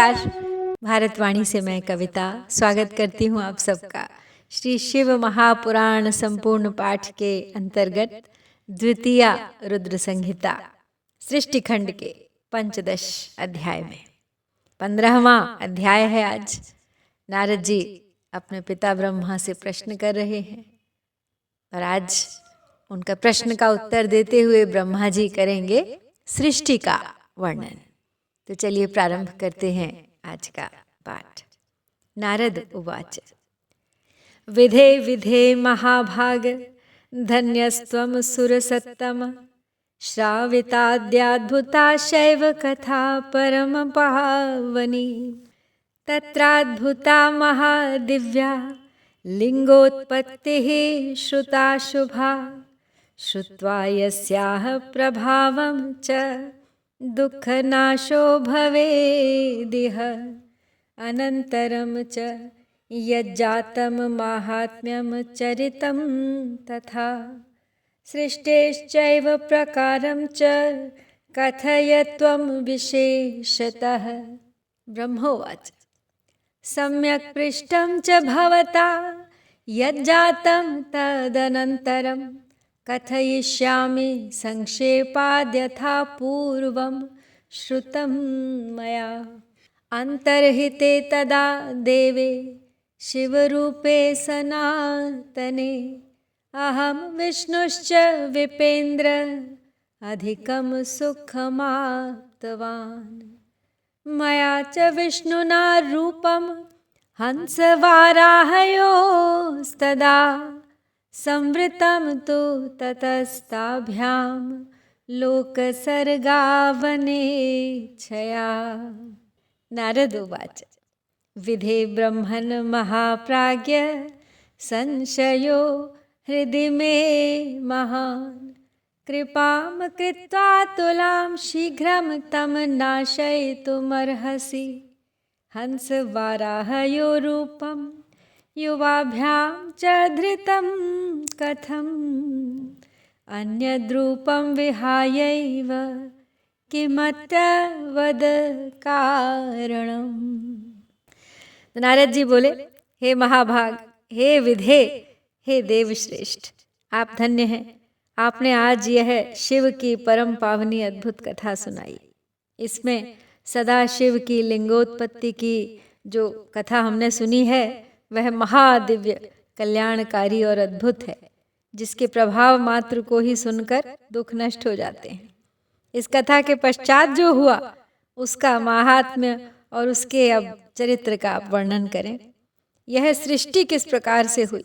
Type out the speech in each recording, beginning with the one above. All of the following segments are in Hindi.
नमस्कार। भारतवाणी से मैं कविता स्वागत करती हूँ आप सबका श्री शिव महापुराण संपूर्ण पाठ के अंतर्गत द्वितीय रुद्र संहिता सृष्टि खंड के पंचदश अध्याय में 15वां अध्याय है। आज नारद जी अपने पिता ब्रह्मा से प्रश्न कर रहे हैं और आज उनका प्रश्न का उत्तर देते हुए ब्रह्मा जी करेंगे सृष्टि का वर्णन। तो चलिए प्रारंभ करते हैं आज का पाठ। नारद उवाच विधे विधे महाभाग धन्यस्त्वं सुरसत्तम श्राविताद्याद्भुता शैव कथा परम पावनी तत्राद्भुता महादिव्या लिंगोत्पत्तिः श्रुता शुभा श्रुत्वा यस्याः प्रभावं च दुःखनाशो भवेदिह अनन्तरं च यज्जातं माहात्म्यं चरितं तथा सृष्टेश्चैव प्रकारं च कथय त्वं विशेषतः। ब्रह्मोवाच सम्यक् पृष्टं च भवता यज्जातं तदनन्तरं कथयिष्यामि संक्षेपाद्यथा पूर्वं श्रुतं मया। अन्तर्हिते तदा देवे शिवरूपे सनातने अहं विष्णुश्च विपेन्द्र अधिकं सुखमाप्तवान्। मया च विष्णुना रूपं हंसवाराहयोस्तदा संवृतं तु ततस्ताभ्यां लोकसर्गावनेच्छया। नारद उवाच विधे ब्रह्मन् महाप्राज्ञ संशयो हृदि मे महान् कृपां कृत्वा तुलां शीघ्रं तं नाशयितुमर्हसि हंसवाराहयो रूपं युवाभ्यां च धृतं कथम् अन्यद्रूपं विहायैव किमत्र वद कारणम्। नारद जी बोले हे महाभाग, हे विधे, हे देवश्रेष्ठ, आप धन्य हैं। आपने आज यह शिव की परम पावनी अद्भुत कथा सुनाई। इसमें सदा शिव की लिंगोत्पत्ति की जो कथा हमने सुनी है वह महादिव्य कल्याणकारी और अद्भुत है, जिसके प्रभाव मात्र को ही सुनकर दुख नष्ट हो जाते हैं। इस कथा के पश्चात जो हुआ उसका महात्म्य और उसके अब चरित्र का आप वर्णन करें। यह सृष्टि किस प्रकार से हुई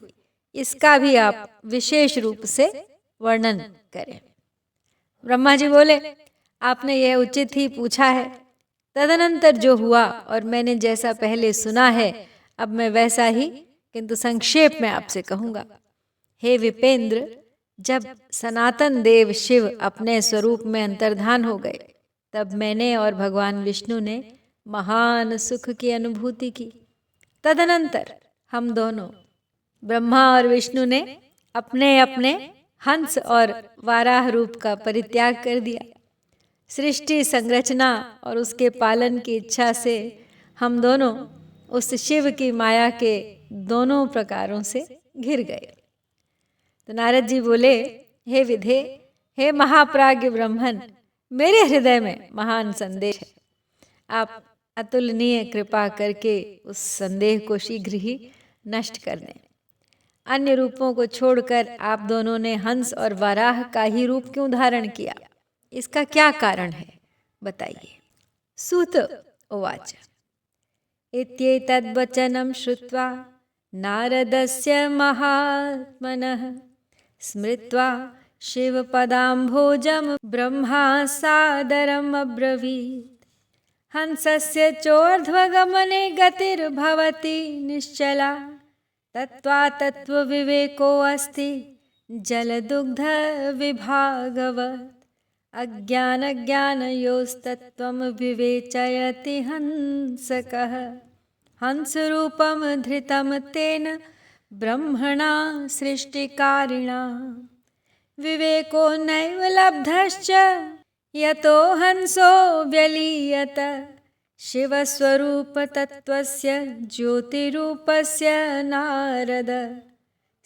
इसका भी आप विशेष रूप से वर्णन करें। ब्रह्मा जी बोले आपने यह उचित ही पूछा है। तदनंतर जो हुआ और मैंने जैसा पहले सुना है अब मैं वैसा ही किंतु संक्षेप में आपसे कहूँगा। हे विपेंद्र, जब सनातन देव शिव अपने स्वरूप में अंतर्धान हो गए तब मैंने और भगवान विष्णु ने महान सुख की अनुभूति की। तदनंतर हम दोनों ब्रह्मा और विष्णु ने अपने अपने हंस और वाराह रूप का परित्याग कर दिया। सृष्टि संरचना और उसके पालन की इच्छा से हम दोनों उस शिव की माया के दोनों प्रकारों से घिर गए। तो नारद जी बोले हे विधे, हे महाप्राज्ञ ब्रह्मन, मेरे हृदय में महान संदेश है। आप अतुलनीय कृपा करके उस संदेह को शीघ्र ही नष्ट कर दें। अन्य रूपों को छोड़कर आप दोनों ने हंस और वराह का ही रूप क्यों धारण किया, इसका क्या कारण है बताइए। सूत उवाच इत्येतद्वचनं श्रुत्वा नारदस्य महात्मनः स्मृत्वा शिवपदाम्भोजं ब्रह्मा सादरम् अब्रवीत् हंसस्य चोर्ध्वगमने गतिर्भवति निश्चला तत्त्वा तत्त्वविवेको अस्ति जलदुग्धविभागवत् अज्ञानज्ञानयोस्तत्त्वं विवेचयति हंसकः हंसरूपं धृतं तेन ब्रह्मणा सृष्टिकारिणा विवेको नैव लब्धश्च यतो हंसो व्यलीयत शिवस्वरूपतत्त्वस्य ज्योतिरूपस्य नारद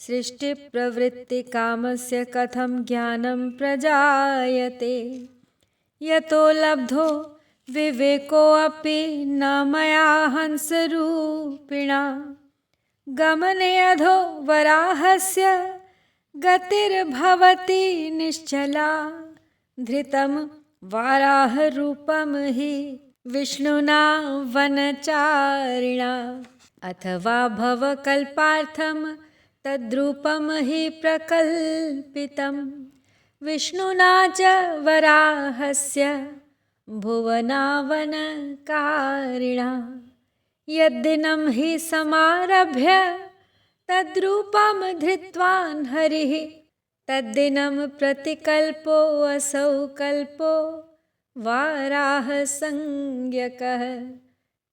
सृष्टिप्रवृत्तिकामस्य कथं ज्ञानं प्रजायते यतो लब्धो विवेकोऽपि न मया हंसरूपिणा गमने अधो वराहस्य गतिर्भवति निश्चला धृतं वाराहरूपं हि विष्णुना वनचारिणा अथवा भवकल्पार्थं तद्रूपं हि प्रकल्पितं विष्णुना च वराहस्य भुवनावनकारिणा यद्दिनं हि समारभ्य तद्रूपं धृत्वान् हरिः तद्दिनं प्रतिकल्पो असौ कल्पो वाराहसंज्ञकः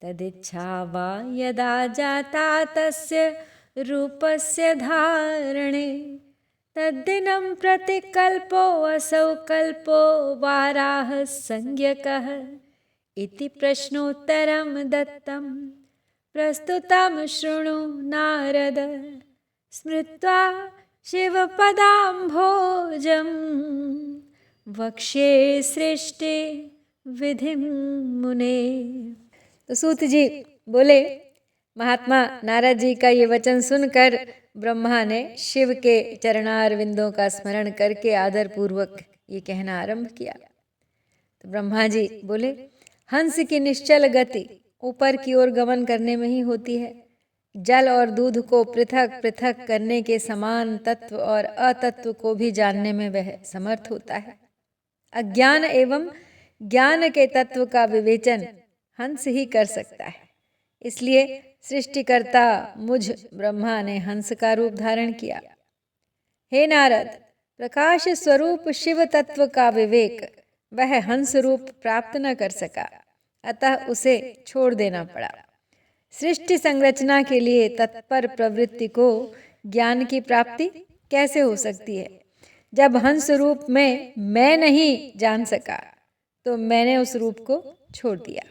तदिच्छा वा यदा जाता तस्य रूपस्य धारणे तद्दिनं प्रतिकल्पो असौ कल्पो वाराहसंज्ञकः इति प्रश्नोत्तरं दत्तं प्रस्तुतं शृणु नारद स्मृत्वा शिवपदाम्भोजं वक्ष्ये सृष्टि विधिं मुने। तो सूत जी बोले, महात्मा नारद जी का ये वचन सुनकर ब्रह्मा ने शिव के चरणार विंदों का स्मरण करके आदर पूर्वक ये कहना आरंभ किया। तो ब्रह्मा जी बोले, हंस की निश्चल गति ऊपर की ओर गमन करने में ही होती है। जल और दूध को पृथक पृथक करने के समान तत्व और अतत्व को भी जानने में वह समर्थ होता है। अज्ञान एवं ज्ञान के तत्व का विवेचन हंस ही कर सकता है। इसलिए सृष्टिकर्ता मुझ ब्रह्मा ने हंस का रूप धारण किया। हे नारद, प्रकाश स्वरूप शिव तत्व का विवेक वह हंस रूप प्राप्त न कर सका, अतः उसे छोड़ देना पड़ा। सृष्टि संरचना के लिए तत्पर प्रवृत्ति को ज्ञान की प्राप्ति कैसे हो सकती है? जब हंस रूप में मैं नहीं जान सका तो मैंने उस रूप को छोड़ दिया।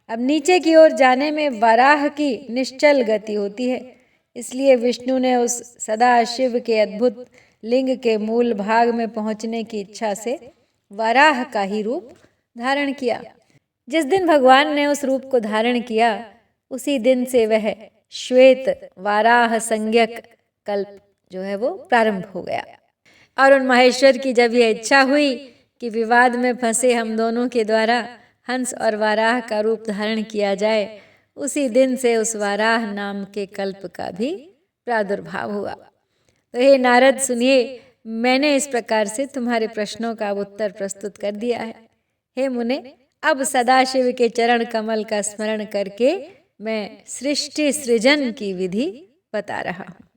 अब नीचे की ओर जाने में वराह की निश्चल गति होती है, इसलिए विष्णु ने उस सदा शिव के अद्भुत लिंग के मूल भाग में पहुंचने की इच्छा से वराह का ही रूप धारण किया। जिस दिन भगवान ने उस रूप को धारण किया उसी दिन से वह श्वेत वाराह संज्ञक कल्प जो है वो प्रारंभ हो गया। और उन महेश्वर की जब यह इच्छा हुई कि विवाद में फंसे हम दोनों के द्वारा हंस और वाराह का रूप धारण किया जाए, उसी दिन से उस वाराह नाम के कल्प का भी प्रादुर्भाव हुआ। तो हे नारद सुनिए, मैंने इस प्रकार से तुम्हारे प्रश्नों का उत्तर प्रस्तुत कर दिया है। हे मुने, अब सदाशिव के चरण कमल का स्मरण करके मैं सृष्टि सृजन की विधि बता रहा हूँ,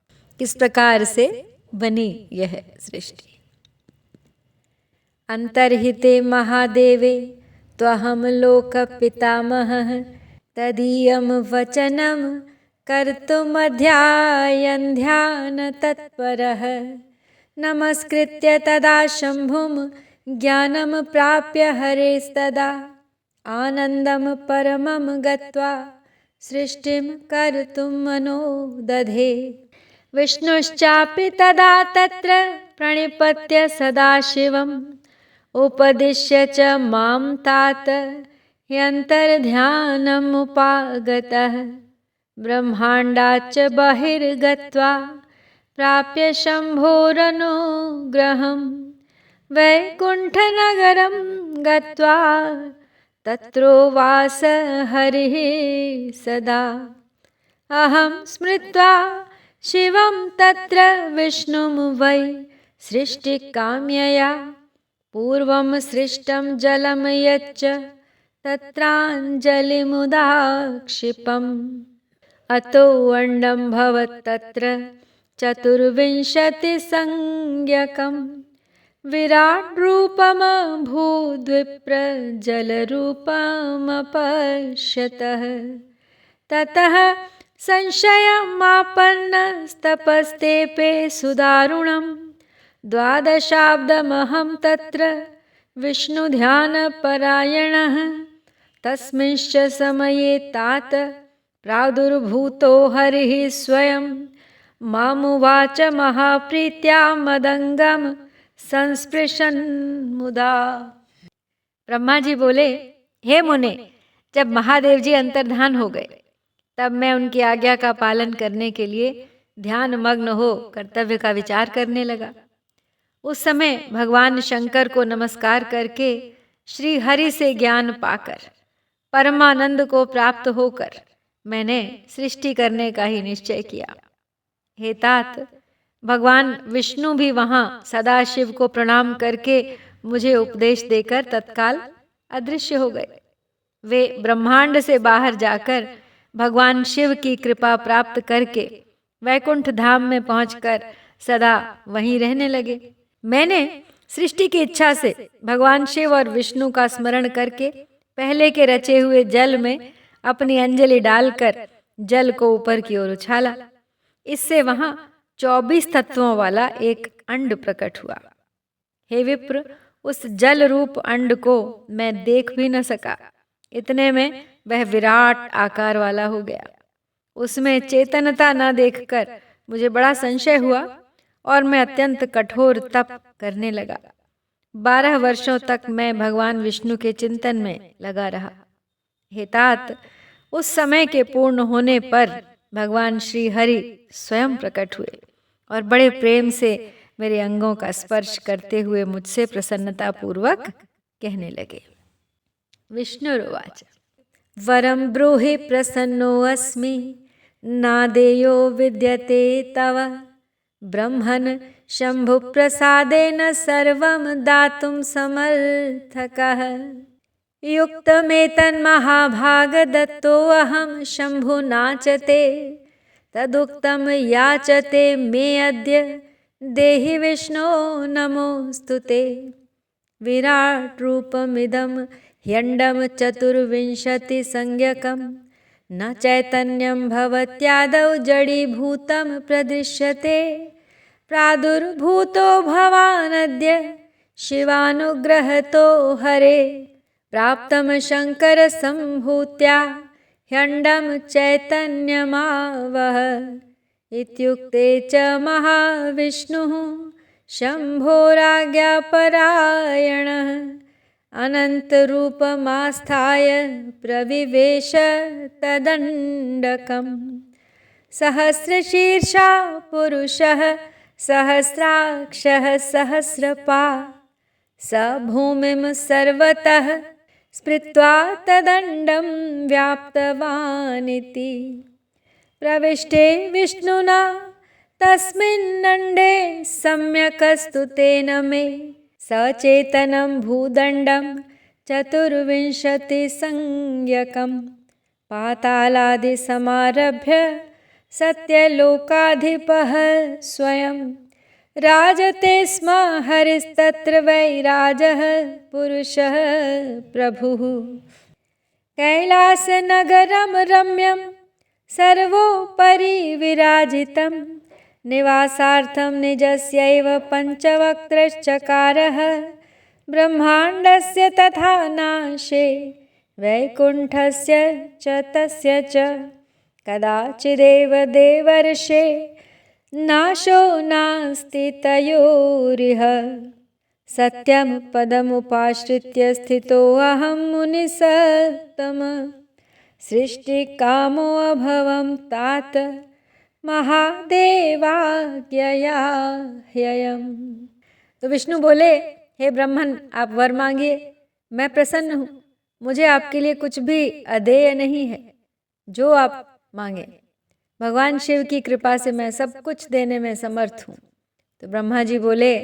किस प्रकार से बनी यह सृष्टि। अंतर्हिते महादेवे त्वहं लोक पितामहः तदीयं वचनं कर्तुमध्यायन् ध्यान तत्परः नमस्कृत्य तदा शंभुं ज्ञानं प्राप्य हरेस्तदा आनन्दं परमं गत्वा सृष्टिं कर्तुं मनो दधे। विष्णुश्चापि तदा तत्र प्रणिपत्य सदाशिवम् उपदिश्य च मां तात ह्यन्तर्ध्यानमुपागतः ब्रह्माण्डाच्च बहिर्गत्वा प्राप्य शम्भोरनुग्रहं वैकुण्ठनगरं गत्वा तत्रोवास हरिः सदा। अहं स्मृत्वा शिवं तत्र विष्णुं वै सृष्टिकाम्यया पूर्वं सृष्टं जलं यच्च तत्राञ्जलिमुदाक्षिपम् अतो अण्डं भवत्तत्र चतुर्विंशतिसंज्ञकं विराट् रूपमभूद्विप्र जलरूपमपश्यतः। ततः संशयमापन्नस्तपस्तेऽपि सुदारुणं द्वादशाब्दमहं तत्र विष्णुध्यानपरायणः तस्मिंश्च समये तात प्रादुर्भूतो हरिः स्वयं मामुवाच महाप्रीत्या मदंगम संस्पृशन मुदा। ब्रह्मा जी बोले, हे मुने, जब महादेव जी अंतर्धान हो गए तब मैं उनकी आज्ञा का पालन करने के लिए ध्यान मग्न हो कर्तव्य का विचार करने लगा। उस समय भगवान शंकर को नमस्कार करके श्री हरि से ज्ञान पाकर परमानंद को प्राप्त होकर मैंने सृष्टि करने का ही निश्चय किया। हे तात, भगवान विष्णु भी वहां सदाशिव को प्रणाम करके मुझे उपदेश देकर तत्काल अदृश्य हो गए। वे ब्रह्मांड से बाहर जाकर भगवान शिव की कृपा प्राप्त करके वैकुंठ धाम में पहुंचकर सदा वहीं रहने लगे। मैंने सृष्टि की इच्छा से भगवान शिव और विष्णु का स्मरण करके पहले के रचे हुए जल में अपनी अंजलि डालकर जल को ऊपर की ओर उछाला। इससे वहां 24 तत्वों वाला एक अंड प्रकट हुआ। हे विप्र, उस जल रूप अंड को मैं देख भी न सका, इतने में वह विराट आकार वाला हो गया। उसमें चेतनता न देखकर मुझे बड़ा संशय हुआ और मैं अत्यंत कठोर तप करने लगा। 12 वर्षों तक मैं भगवान विष्णु के चिंतन में लगा रहा। हे तात, उस समय के पूर्ण होने पर भगवान श्री हरि स्वयं प्रकट हुए और बड़े प्रेम से मेरे अंगों का स्पर्श करते हुए मुझसे प्रसन्नता पूर्वक कहने लगे। विष्णुरुवाच वरं ब्रूहि प्रसन्नोऽस्मि नादेयो विद्यते तव ब्रह्मन् शंभु प्रसादेन सर्वं दातुं समर्थकः युक्तमेतन्महाभाग दत्तोऽहं शंभुना च ते तदुक्तं याचते मे अद्य देहि विष्णो नमोस्तुते। विराट रूपमिदं ह्यण्डं चतुर्विंशति संज्ञकं न चैतन्यं भवत्यादौ जडीभूतं प्रदृश्यते प्रादुर्भूतो भवानद्य शिवानुग्रहतो हरे प्राप्तं शंकर संभूत्या ह्यण्डं चैतन्यमावह इत्युक्ते च महाविष्णुः शंभोराज्ञापरायणः अनन्तरूपमास्थाय प्रविवेश तदण्डकम् सहस्रशीर्षा पुरुषः सहस्राक्षः सहस्रपा स भूमिं सर्वतः स्पृत्वा तदण्डं व्याप्तवानिति। प्रविष्टे विष्णुना तस्मिन्नण्डे सम्यक्स्तु तेन मे सचेतनं भूदण्डं चतुर्विंशतिसंज्ञकं पातालादिसमारभ्य सत्यलोकाधिपः स्वयं राजते स्म हरिस्तत्र वैराजः पुरुषः प्रभुः। कैलासनगरं रम्यं सर्वोपरि विराजितं निवासार्थं निजस्यैव पञ्चवक्त्रश्चकारः ब्रह्माण्डस्य तथा नाशे वैकुण्ठस्य च तस्य च कदाचिदेव देवर्षे नाशो नास्ति तयोरिह। सत्यं पदमुपाश्रित्य स्थितोऽहं मुनिसत्तम सृष्टिकामो अभवं तात महादेवाज्ञया ह्ययम्। तो विष्णु बोले, हे ब्रह्मन, आप वर मांगिए, मैं प्रसन्न हूँ। मुझे आपके लिए कुछ भी अदेय नहीं है, जो आप मांगे। भगवान शिव की कृपा से मैं सब कुछ देने में समर्थ हूँ। तो ब्रह्मा जी बोले,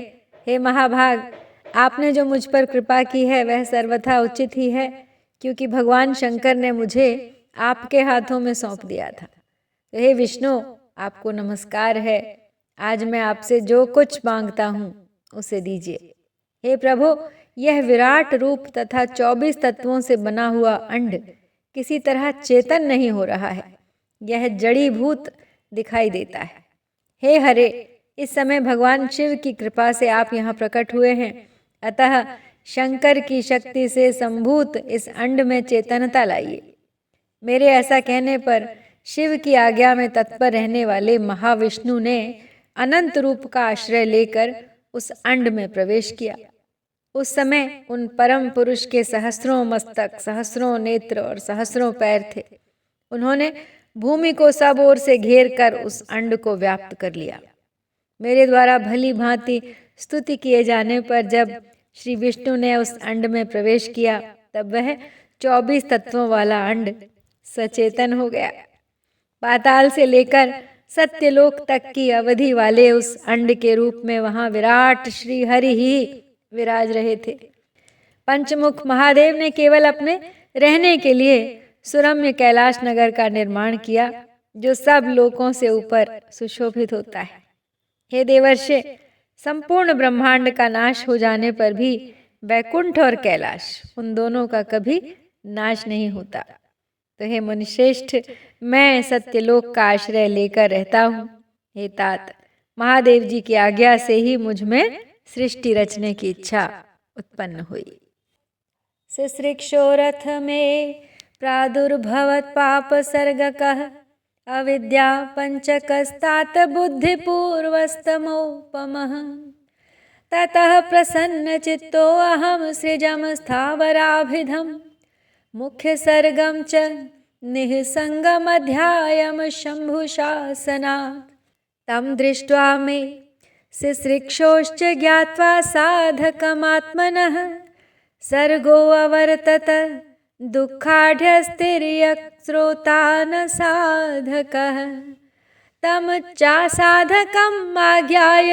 हे महाभाग, आपने जो मुझ पर कृपा की है वह सर्वथा उचित ही है, क्योंकि भगवान शंकर ने मुझे आपके हाथों में सौंप दिया था। तो हे विष्णु, आपको नमस्कार है। आज मैं आपसे जो कुछ मांगता हूँ उसे दीजिए। हे प्रभु, यह विराट रूप तथा 24 तत्वों से बना हुआ अंड किसी तरह चेतन नहीं हो रहा है, यह जड़ीभूत दिखाई देता है। हे हरे, इस समय भगवान शिव की कृपा से आप यहाँ प्रकट हुए हैं, अतः शंकर की शक्ति से संभूत इस अंड में चेतनता लाइए। मेरे ऐसा कहने पर शिव की आज्ञा में तत्पर रहने वाले महाविष्णु ने अनंत रूप का आश्रय लेकर उस अंड में प्रवेश किया। उस समय उन परम पुरुष के सहस्रों मस्तक, सहस्रों नेत्र और सहस्रों पैर थे। उन्होंने भूमि को सब ओर से घेर कर उस अंड को व्याप्त कर लिया। मेरे द्वारा भली भांति स्तुति किए जाने पर जब श्री विष्णु ने उस अंड में प्रवेश किया, तब वह 24 तत्वों वाला अंड सचेतन हो गया। पाताल से लेकर सत्यलोक तक की अवधि वाले उस अंड के रूप में वहां विराट श्री हरि ही विराज रहे थे। पंचमुख महादेव ने केवल अपने रहने के लिए सुरम्य कैलाश नगर का निर्माण किया, जो सब लोकों से ऊपर सुशोभित होता है। हे देवर्षे, संपूर्ण ब्रह्मांड का नाश हो जाने पर भी वैकुंठ और कैलाश, उन दोनों का कभी नाश नहीं होता। तो हे मुनिश्रेष्ठ, मैं सत्यलोक का आश्रय लेकर रहता हूँ। हे तात, महादेव जी की आज्ञा से ही मुझ में सृष्टि रचने की इच्छा उत्पन्न हुई। सिसृक्षो रथ में प्रादुर्भवत् पाप सर्गकः अविद्या पंचकस्तात बुद्धिपूर्वस्तमोपमः ततः प्रसन्न चित्तो अहम सृजम स्थावराभिधम मुख्य सर्गम च निःसंगम अध्यायम शंभु शासनात् तम दृष्ट्वा मे सिसृक्षोश्च ज्ञात्वा साधकमात्मनः सर्गो अवर्तत दुःखाढ्यस्तिर्यक्स्रोतान् साधकः तम चासाधकम् आज्ञाय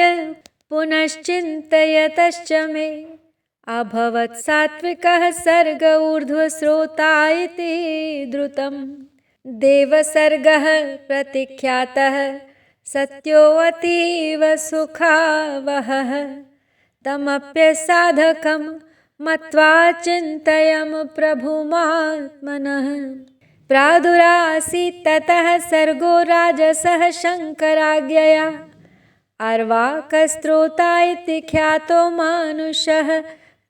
पुनश्चिन्तयतश्च मे अभवत् सात्विकः सर्ग ऊर्ध्वस्रोता इति द्रुतम् देवसर्गः प्रतिख्यातः सत्यो अतीव सुखावहः तमप्यसाधकं मत्वा चिन्तयं प्रभुमात्मनः प्रादुरासीत् ततः सर्गो राजसः शङ्कराज्ञया अर्वाकस्त्रोता इति ख्यातो मानुषः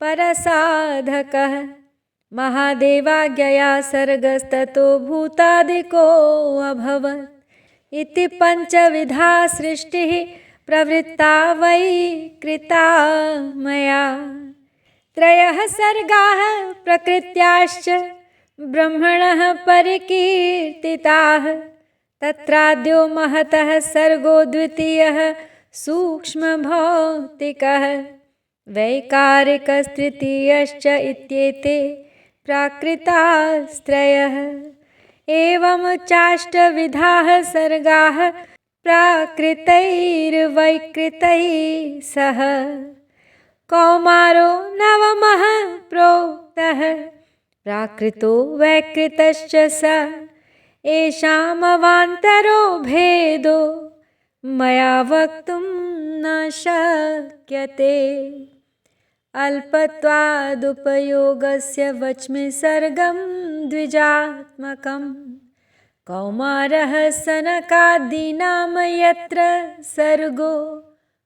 परसाधकः महादेवाज्ञया सर्गस्ततो भूतादिको अभवत् इति पंचविधा सृष्टिः प्रवृत्ता वै कृता मया त्रयः सर्गाः प्रकृत्याश्च ब्रह्मणः परिकीर्तिताः तत्राद्यो महतः सर्गो द्वितीयः सूक्ष्मभौतिकः वैकारिकस्तृतीयश्च इत्येते प्राकृतास्त्रयः एवं चाष्टविधाः सर्गाः प्राकृतैर्वैकृतैः सह कौमारो नवमः प्रोक्तः प्राकृतो वैकृतश्च स एषामवान्तरो भेदो मया वक्तुं न शक्यते अल्पत्वादुपयोगस्य वच्मि सर्गं द्विजात्मकं कौमारः सनकादीनां यत्र सर्गो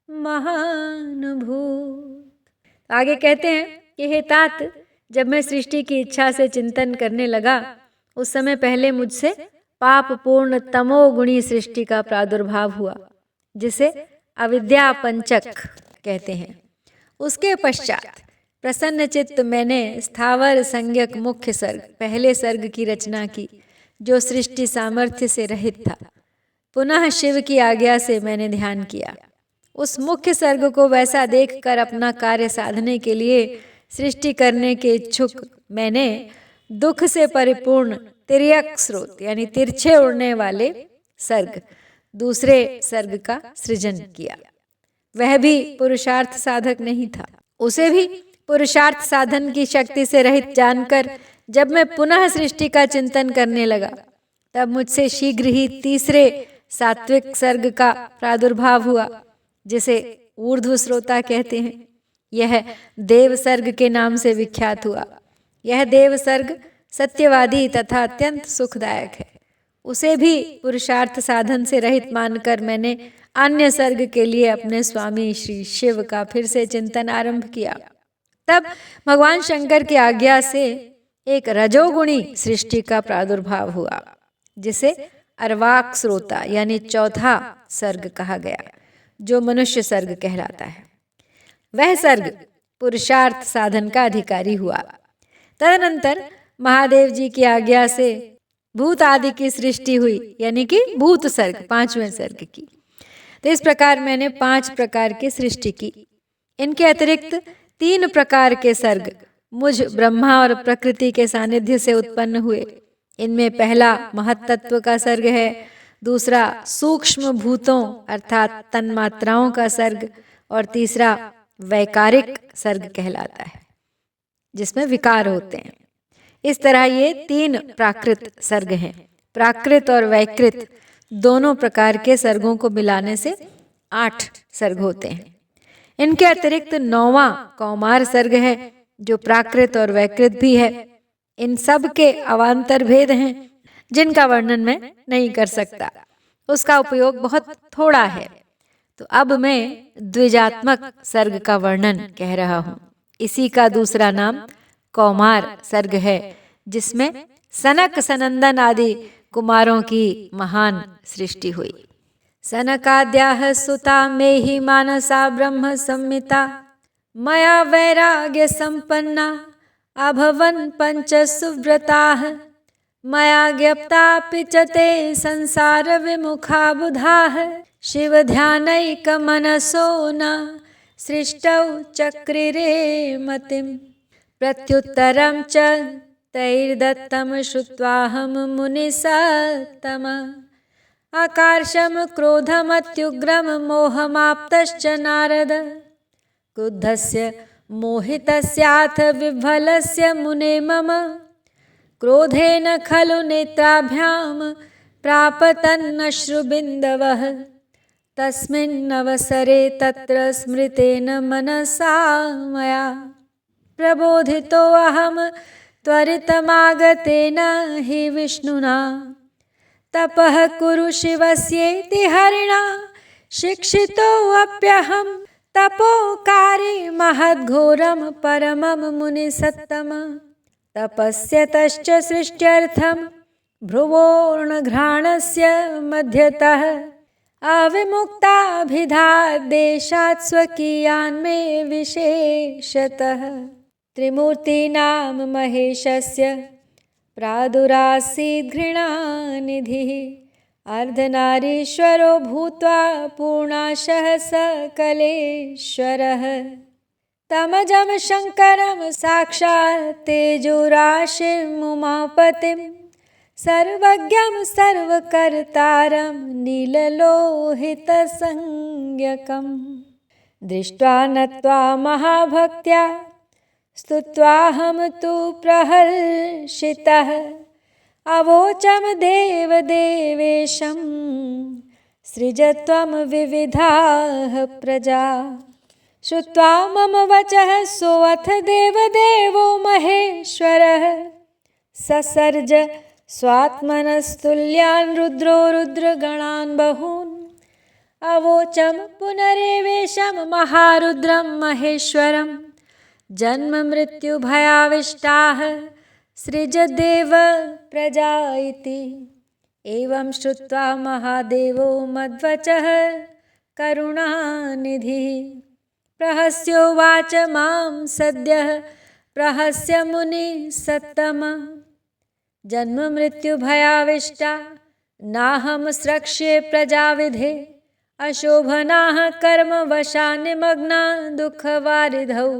महानुभूत। आगे कहते हैं कि हे तात, जब मैं सृष्टि की इच्छा से चिंतन करने लगा, उस समय पहले मुझसे पापपूर्ण तमोगुणी सृष्टि का प्रादुर्भाव हुआ, जिसे अविद्या पंचक कहते हैं। उसके पश्चात प्रसन्न चित्त मैंने स्थावर संज्ञक मुख्य सर्ग, पहले सर्ग की रचना की, जो सृष्टि सामर्थ्य से रहित था। पुनः शिव की आज्ञा से मैंने ध्यान किया। उस मुख्य सर्ग को वैसा देखकर अपना कार्य साधने के लिए सृष्टि करने के इच्छुक मैंने दुख से परिपूर्ण तिर्यक स्रोत यानी तिरछे उड़ने वाले सर्ग, दूसरे सर्ग का सृजन किया। वह भी पुरुषार्थ साधक नहीं था। उसे भी पुरुषार्थ साधन की शक्ति से रहित जानकर जब मैं पुनः सृष्टि का चिंतन करने लगा, तब मुझसे शीघ्र ही तीसरे सात्विक सर्ग का प्रादुर्भाव हुआ, जिसे ऊर्ध्व श्रोता कहते हैं। यह देव सर्ग के नाम से विख्यात हुआ। यह देव सर्ग सत्यवादी तथा अत्यंत सुखदायक है। उसे भी पुरुषार्थ साधन से रहित मानकर मैंने अन्य सर्ग के लिए अपने स्वामी श्री शिव का फिर से चिंतन आरंभ किया। तब भगवान शंकर की आज्ञा से एक रजोगुणी सृष्टि का प्रादुर्भाव हुआ, जिसे अर्वाक श्रोता यानी चौथा सर्ग कहा गया, जो मनुष्य सर्ग कहलाता है। वह सर्ग पुरुषार्थ साधन का अधिकारी हुआ। तदनंतर महादेव जी की आज्ञा से भूत आदि की सृष्टि हुई, यानी कि भूत सर्ग, 5वें सर्ग की। तो इस प्रकार मैंने 5 प्रकार की सृष्टि की। इनके अतिरिक्त 3 प्रकार के सर्ग मुझ ब्रह्मा और प्रकृति के सानिध्य से उत्पन्न हुए। इनमें पहला महत्तत्व का सर्ग है, दूसरा सूक्ष्म भूतों अर्थात तन्मात्राओं का सर्ग, और तीसरा वैकारिक सर्ग कहलाता है, जिसमें विकार होते हैं। इस तरह ये 3 प्राकृत सर्ग हैं। प्राकृत और वैकृत दोनों प्रकार के सर्गों को मिलाने से 8 सर्ग होते हैं। इनके अतिरिक्त 9वां कौमार सर्ग है, जो प्राकृत और वैकृत भी है। इन सब के अवान्तर भेद हैं, जिनका वर्णन मैं नहीं कर सकता, उसका उपयोग बहुत थोड़ा है। तो अब मैं द्विजात्मक सर्ग का वर्णन कह रहा हूँ। इसी का दूसरा नाम कौमार सर्ग है, जिसमें सनक सनंदन आदि कुमारों की महान सृष्टि हुई। सनकाद्याः सुता मेहि मानसा ब्रह्म संहिता, मया वैराग्य संपन्ना अभवन् पंच सुव्रताः, मया ज्ञप्तापि च ते संसार विमुखा बुधाः, शिव ध्यानैक मनसो न सृष्टौ चक्रिरे मतिं, प्रत्युत्तरं च तैर्दत्तं श्रुत्वाहं मुनिसत्तम, आकर्षं क्रोधमत्युग्रं मोहमाप्तश्च नारद, क्रुद्धस्य मोहितस्याथ विह्वलस्य मुने मम, क्रोधेन खलु नेत्राभ्यां प्रापतन्नश्रुबिन्दवः, तस्मिन्नवसरे तत्र स्मृतेन मनसा मया, प्रबोधितोऽहं त्वरितमागतेन हि विष्णुना, तपः कुरु शिवस्येति हरिणा शिक्षितोऽप्यहं, तपोकार्ये महद्घोरं परमं मुनिसत्तम, तपस्यतश्च सृष्ट्यर्थं भ्रुवोर्णघ्राणस्य मध्यतः, अविमुक्ताभिधा देशात् स्वकीयान्मे विशेषतः, त्रिमूर्तीनां महेशस्य प्रादुरासीत् घृणानिधिः, अर्धनारीश्वरो भूत्वा पूर्णाशः सकलेश्वरः, तमजं शङ्करं साक्षात् तेजोराशिम् उमापतिं, सर्वज्ञं सर्वकर्तारं नीललोहितसंज्ञकं, दृष्ट्वा नत्वा महाभक्त्या स्तुत्वाहं तु प्रहर्षितः, अवोचं देवदेवेशं सृजत्वं विविधाः प्रजा, श्रुत्वा मम वचः सोऽथ देवदेवो महेश्वरः, ससर्ज स्वात्मनस्तुल्यान् रुद्रो रुद्रगणान् बहून्, अवोचं पुनरेवेशं महारुद्रं महेश्वरं, जन्म मृत्यु भयाविष्टाः सृजदेव प्रजा इति, एवं श्रुत्वा महादेवो मद्वचः करुणानिधिः, प्रहस्योवाच मां सद्यः प्रहस्य मुनिसत्तम, जन्म मृत्यु भयाविष्टा नाहं स्रक्ष्ये प्रजाविधे, अशोभनाः कर्मवशा निमग्ना दुःखवारिधौ,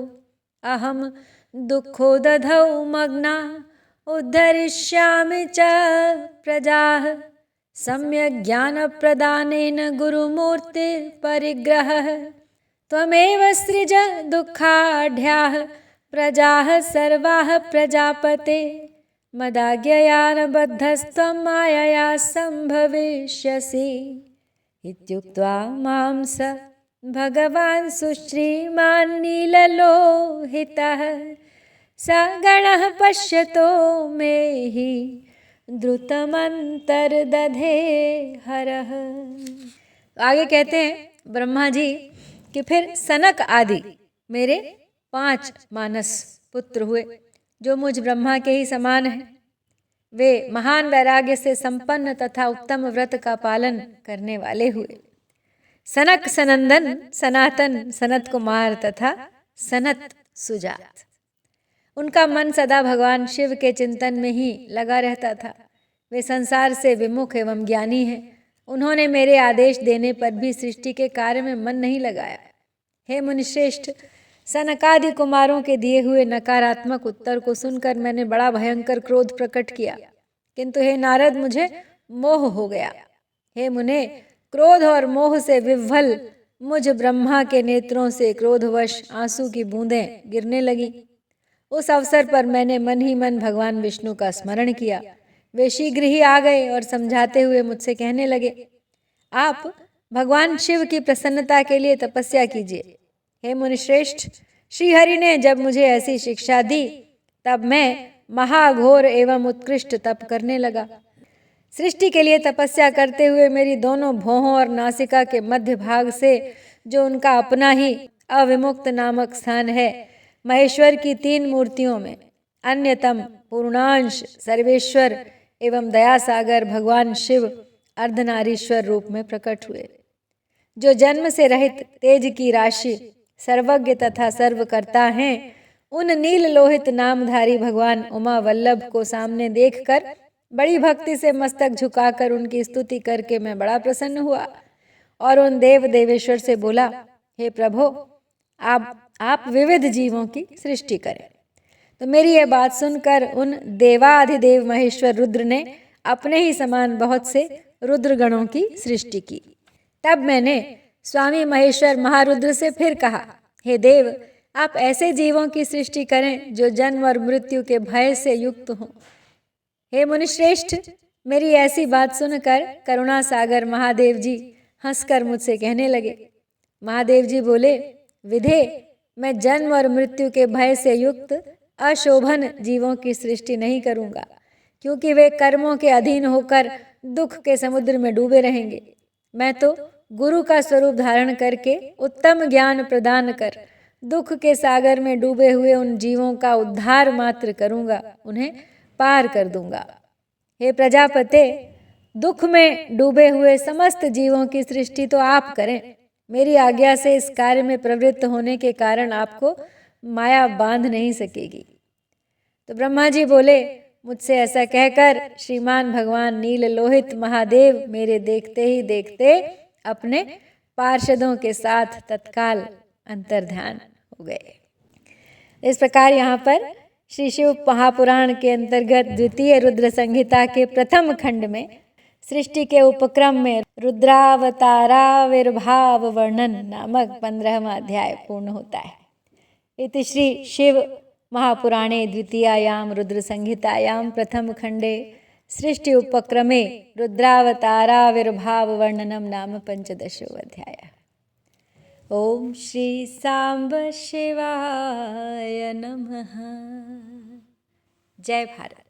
अहं दुःखोदधौ मग्ना उद्धरिष्यामि च प्रजाः, सम्यक् ज्ञानप्रदानेन गुरुमूर्तिपरिग्रहः, त्वमेव सृज दुःखाढ्याः प्रजाः सर्वाः प्रजापते, मदाज्ञया न बद्धस्त्वं मायया सम्भविष्यसि, इत्युक्त्वा मां स भगवान् सुश्रीमान् नीललोहितः, स गणः पश्यतो मे हि द्रुतमन्तर्दधे हरः। आगे कहते हैं ब्रह्मा जी कि फिर सनक आदि मेरे 5 मानस पुत्र हुए जो मुझ ब्रह्मा के ही समान हैं। वे महान वैराग्य से संपन्न तथा उत्तम व्रत का पालन करने वाले हुए। सनक सनंदन सनातन सनत कुमार तथा सनत सुजात। उनका मन सदा भगवान शिव के चिंतन में ही लगा रहता था। वे संसार से विमुख एवं ज्ञानी हैं। उन्होंने मेरे आदेश देने पर भी सृष्टि के कार्य में मन नहीं लगाया। हे मुनिश्रेष्ठ, सनकादि कुमारों के दिए हुए नकारात्मक उत्तर को सुनकर मैंने बड़ा भयंकर क्रोध प्रकट किया, किंतु हे नारद, मुझे मोह हो गया। हे मुने, क्रोध और मोह से विह्वल मुझ ब्रह्मा के नेत्रों से क्रोधवश आंसू की बूंदें गिरने लगी। उस अवसर पर मैंने मन ही मन भगवान विष्णु का स्मरण किया। वे शीघ्र ही आ गए और समझाते हुए मुझसे कहने लगे, आप भगवान शिव की प्रसन्नता के लिए तपस्या कीजिए। हे मुनिश्रेष्ठ, श्रीहरि ने जब मुझे ऐसी शिक्षा दी तब मैं महाघोर एवं उत्कृष्ट तप करने लगा। सृष्टि के लिए तपस्या करते हुए मेरी दोनों भौहों और नासिका के मध्य भाग से, जो उनका अपना ही अविमुक्त नामक स्थान है, महेश्वर की 3 मूर्तियों में अन्यतम पूर्णांश सर्वेश्वर एवं दयासागर भगवान शिव अर्धनारीश्वर रूप में प्रकट हुए, जो जन्म से रहित तेज की राशि, सर्वज्ञ तथा सर्वकर्ता हैं। उन नील लोहित नामधारी भगवान उमा वल्लभ को सामने देखकर बड़ी भक्ति से मस्तक झुकाकर उनकी स्तुति करके मैं बड़ा प्रसन्न हुआ और उन देव देवेश्वर से बोला, हे प्रभो, आप विविध जीवों की सृष्टि करें। तो मेरी यह बात सुनकर उन देवाधिदेव महेश्वर रुद्र ने अपने ही समान बहुत से रुद्रगणों की सृष्टि की। तब मैंने स्वामी महेश्वर महारुद्र से फिर कहा, हे देव, आप ऐसे जीवों की सृष्टि करें जो जन्म और मृत्यु के भय से युक्त हों। हे मुनिश्रेष्ठ, मेरी ऐसी बात सुनकर करुणा सागर महादेव जी हंसकर मुझसे कहने लगे। महादेव जी बोले, विधे, मैं जन्म और मृत्यु के भय से युक्त अशोभन जीवों की सृष्टि नहीं करूंगा, क्योंकि वे कर्मों के अधीन होकर दुख के समुद्र में डूबे रहेंगे। मैं तो गुरु का स्वरूप धारण करके उत्तम ज्ञान प्रदान कर दुख के सागर में डूबे हुए उन जीवों का उद्धार मात्र करूंगा, उन्हें पार कर दूंगा। हे प्रजापते, दुख में डूबे हुए समस्त जीवों की सृष्टि तो आप करें। मेरी आज्ञा से इस कार्य में प्रवृत्त होने के कारण आपको माया बांध नहीं सकेगी। तो ब्रह्मा जी बोले, मुझसे ऐसा कहकर श्रीमान भगवान नील लोहित महादेव मेरे देखते ही देखते अपने पार्षदों के साथ तत्काल अंतर्ध्यान हो गए। इस प्रकार यहाँ पर श्री शिव महापुराण के अंतर्गत द्वितीय रुद्र संहिता के प्रथम खंड में सृष्टि के उपक्रम में रुद्रावताराविर्भाव वर्णन नामक 15वां अध्याय पूर्ण होता है। इति श्री शिव महापुराणे द्वितीयायां रुद्र संहितायां प्रथम खंडे सृष्टि उपक्रमे रुद्रावताराविर्भाव वर्णनम नाम 15 अध्याय। ओम श्री सांब शिवाय नमः। जय भारत।